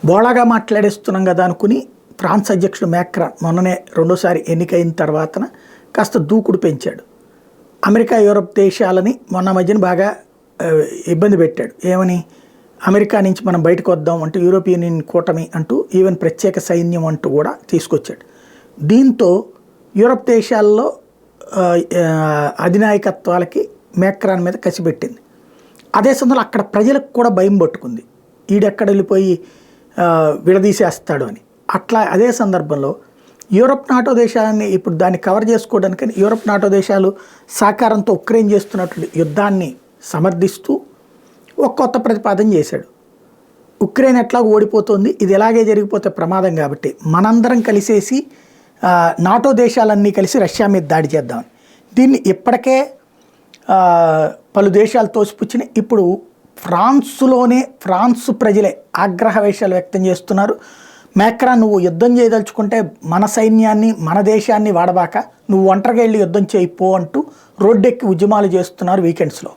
బోళాగా మాట్లాడేస్తున్నాం కదా అనుకుని ఫ్రాన్స్ అధ్యక్షుడు మ్యాక్రాన్ మొన్ననే రెండోసారి ఎన్నికైన తర్వాతన కాస్త దూకుడు పెంచాడు. అమెరికా యూరప్ దేశాలని మొన్న మధ్యన బాగా ఇబ్బంది పెట్టాడు. ఏమని, అమెరికా నుంచి మనం బయటకు వద్దాం అంటూ యూరోపియన్ యూనియన్ కూటమి అంటూ ఈవెన్ ప్రత్యేక సైన్యం అంటూ కూడా తీసుకొచ్చాడు. దీంతో యూరప్ దేశాల్లో అధినాయకత్వాలకి మ్యాక్రాన్ మీద కసిపెట్టింది. అదే సమయంలో అక్కడ ప్రజలకు కూడా భయం పట్టుకుంది, ఈడెక్కడ వెళ్ళిపోయి విడదీసేస్తాడు అని. అట్లా అదే సందర్భంలో యూరప్ నాటో దేశాన్ని ఇప్పుడు దాన్ని కవర్ చేసుకోవడానికి యూరప్ నాటో దేశాలు సహకారంతో ఉక్రెయిన్ చేస్తున్నటువంటి యుద్ధాన్ని సమర్థిస్తూ ఒక కొత్త ప్రతిపాదన చేశాడు. ఉక్రెయిన్ ఎట్లా ఓడిపోతుంది, ఇది ఎలాగే జరిగిపోతే ప్రమాదం కాబట్టి మనందరం కలిసేసి నాటో దేశాలన్నీ కలిసి రష్యా మీద దాడి చేద్దామని. దీన్ని ఇప్పటికే పలు దేశాలు తోసిపుచ్చినాయి. ఇప్పుడు ఫ్రాన్స్ ప్రజలే ఆగ్రహవేశాలు వ్యక్తం చేస్తున్నారు. మ్యాక్రాన్, నువ్వు యుద్ధం చేయదలుచుకుంటే మన సైన్యాన్ని మన దేశాన్ని వాడబాక, నువ్వు ఒంటరిగా వెళ్ళి యుద్ధం చేయిపో అంటూ రోడ్డెక్కి ఉద్యమాలు చేస్తున్నారు వీకెండ్స్లో.